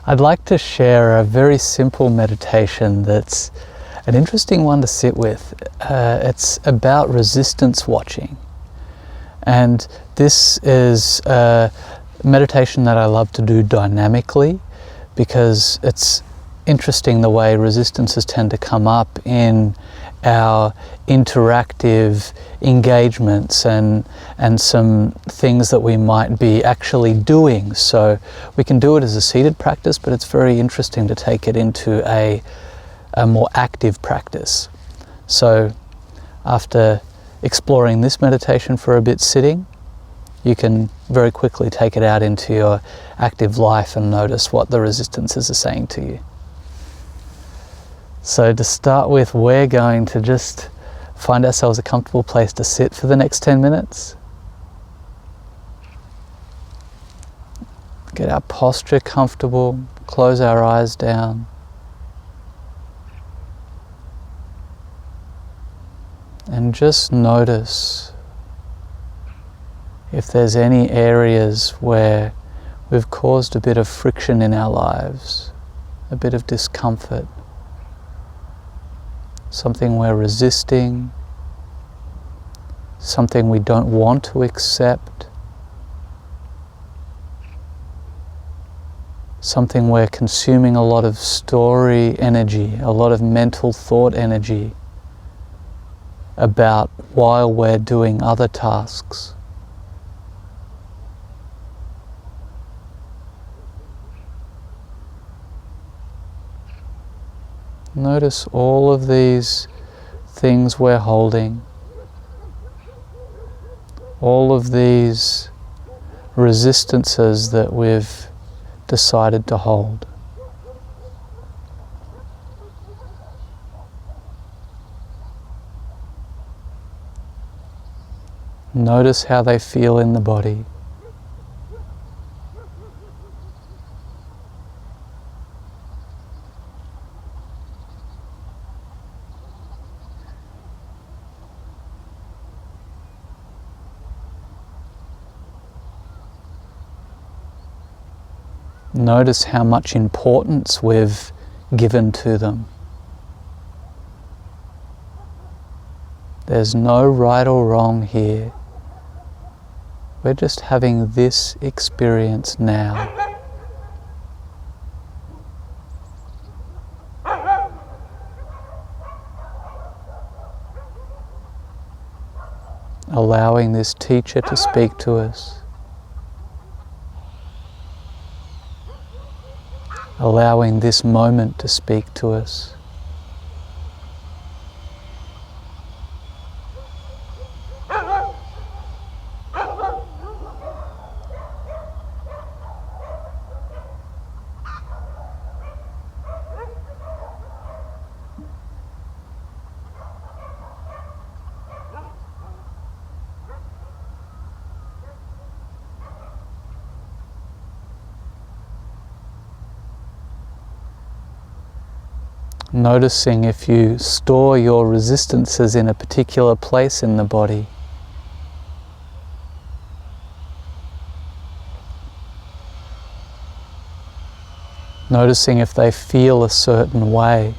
I'd like to share a very simple meditation that's an interesting one to sit with. It's about resistance watching. And this is a meditation that I love to do dynamically because it's interesting the way resistances tend to come up in our interactive engagements and some things that we might be actually doing. So we can do it as a seated practice, but it's very interesting to take it into a more active practice. So after exploring this meditation for a bit sitting, you can very quickly take it out into your active life and notice what the resistances are saying to you. So to start with, we're going to just find ourselves a comfortable place to sit for the next 10 minutes. Get our posture comfortable, close our eyes down. And just notice if there's any areas where we've caused a bit of friction in our lives, a bit of discomfort, something we're resisting, something we don't want to accept, something we're consuming a lot of story energy, a lot of mental thought energy about while we're doing other tasks. Notice all of these things we're holding, all of these resistances that we've decided to hold. Notice how they feel in the body. Notice how much importance we've given to them. There's no right or wrong here. We're just having this experience now. Allowing this teacher to speak to us. Allowing this moment to speak to us. Noticing if you store your resistances in a particular place in the body. Noticing if they feel a certain way.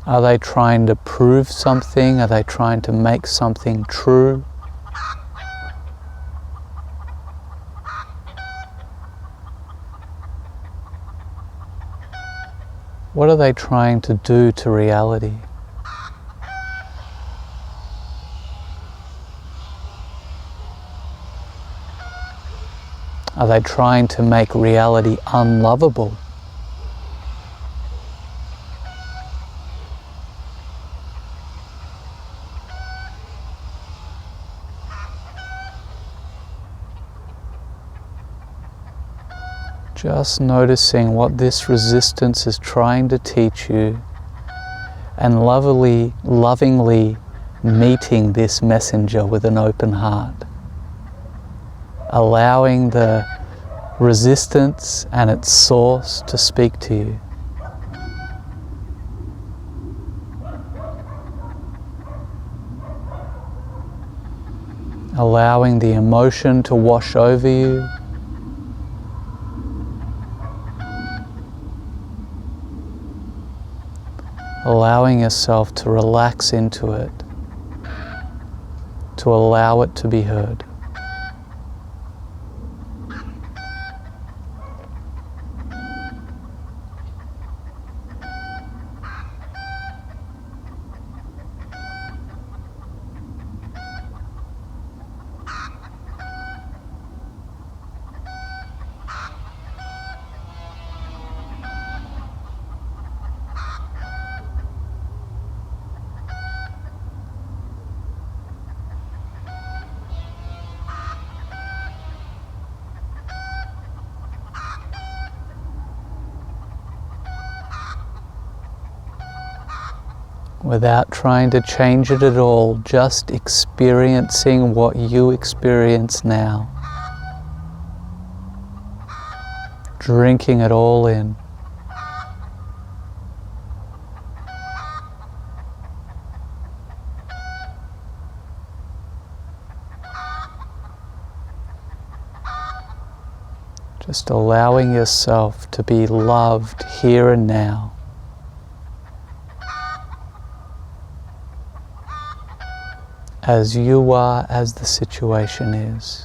Are they trying to prove something? Are they trying to make something true? What are they trying to do to reality? Are they trying to make reality unlovable? Just noticing what this resistance is trying to teach you and lovingly meeting this messenger with an open heart. Allowing the resistance and its source to speak to you. allowing the emotion to wash over you. Allowing yourself to relax into it, to allow it to be heard. Without trying to change it at all, just experiencing what you experience now. Drinking it all in. Just allowing yourself to be loved here and now. As you are, as the situation is.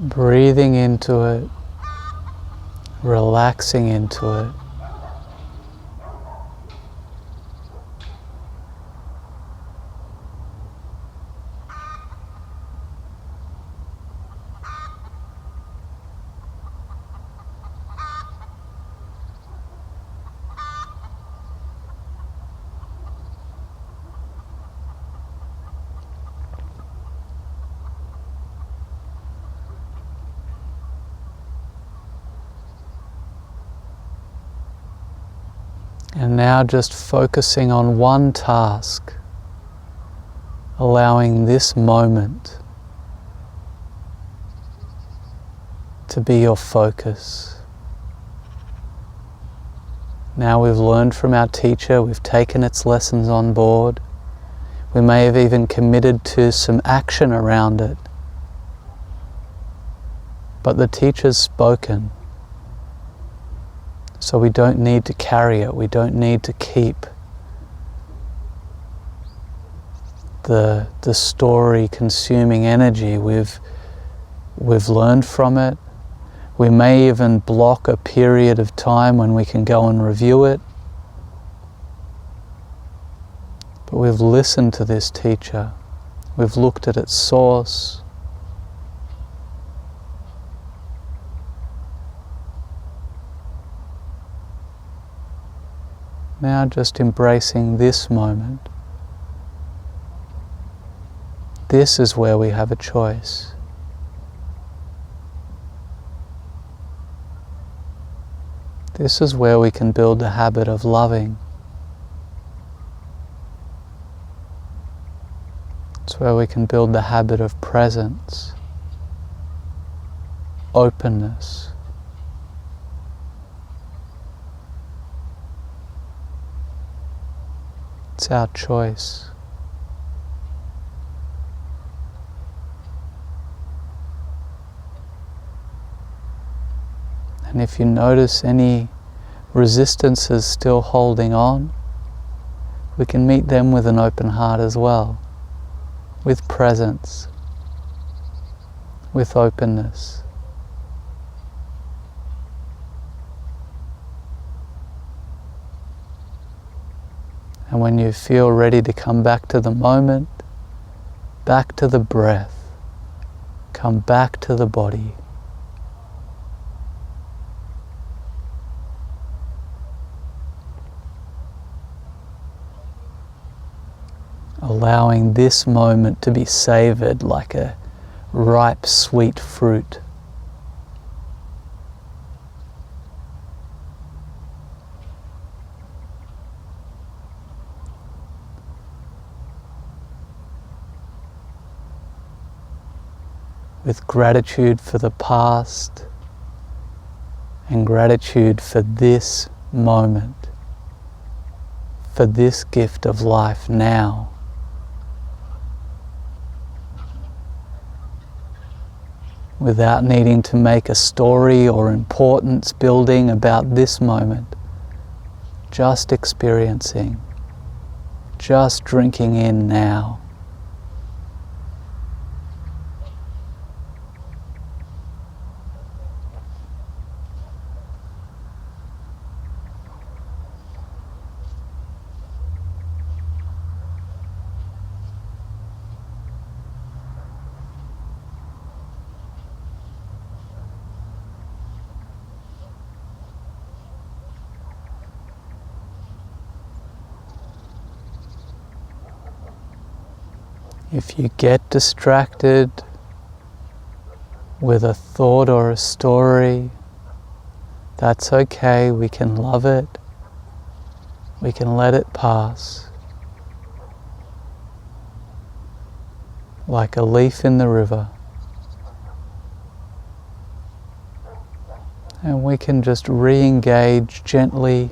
Breathing into it, relaxing into it. And now just focusing on one task, allowing this moment to be your focus. Now we've learned from our teacher, we've taken its lessons on board, we may have even committed to some action around it, but the teacher's spoken. So we don't need to carry it, we don't need to keep the story consuming energy. We've learned from it. We may even block a period of time when we can go and review it. But we've listened to this teacher. We've looked at its source. Now just embracing this moment. This is where we have a choice. This is where we can build the habit of loving. It's where we can build the habit of presence, openness. It's our choice. And if you notice any resistances still holding on, we can meet them with an open heart as well, with presence, with openness. And when you feel ready to come back to the moment, back to the breath, come back to the body. Allowing this moment to be savoured like a ripe, sweet fruit. With gratitude for the past and gratitude for this moment, for this gift of life now. Without needing to make a story or importance building about this moment, just experiencing, just drinking in now. If you get distracted with a thought or a story, that's okay. We can love it. We can let it pass. Like a leaf in the river. And we can just re-engage gently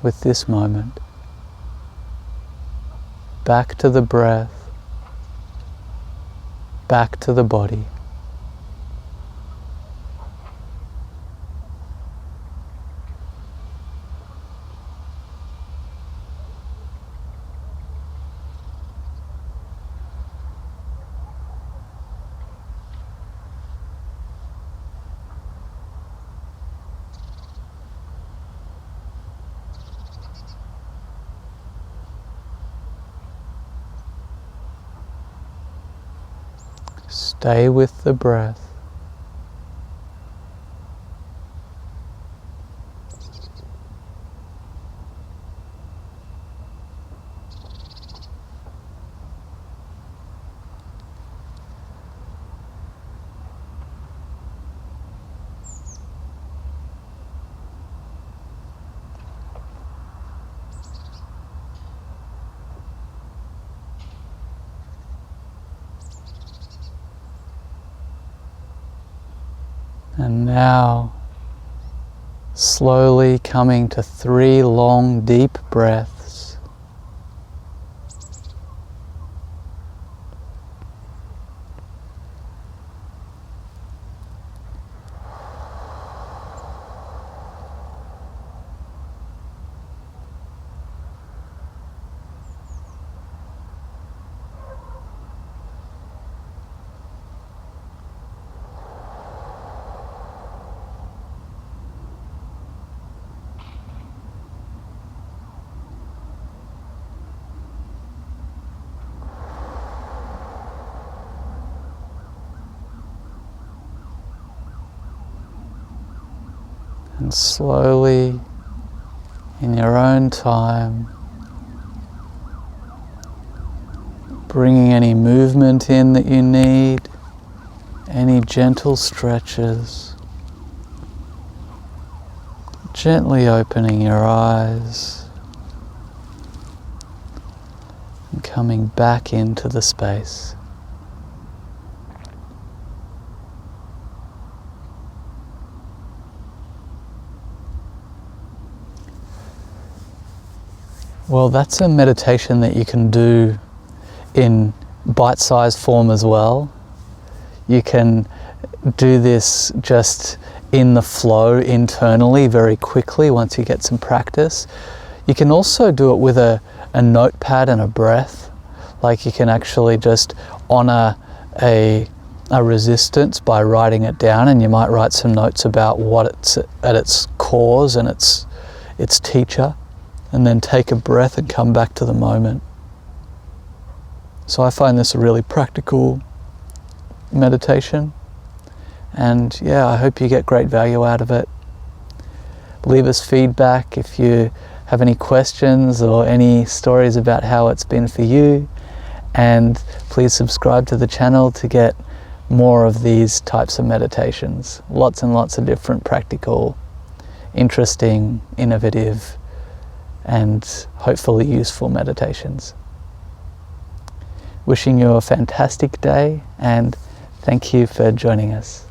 with this moment. Back to the breath. Back to the body. Stay with the breath. And now, slowly coming to 3 long, deep breaths. And slowly, in your own time, bringing any movement in that you need, any gentle stretches, gently opening your eyes and coming back into the space. Well, that's a meditation that you can do in bite-sized form as well. You can do this just in the flow internally very quickly once you get some practice. You can also do it with a notepad and a breath. Like you can actually just honor a resistance by writing it down, and you might write some notes about what it's at its cause and its teacher. and then take a breath and come back to the moment. So I find this a really practical meditation, and yeah, I hope you get great value out of it. Leave us feedback if you have any questions or any stories about how it's been for you, and please subscribe to the channel to get more of these types of meditations. Lots and lots of different practical, interesting, innovative, and hopefully useful meditations. Wishing you a fantastic day, and thank you for joining us.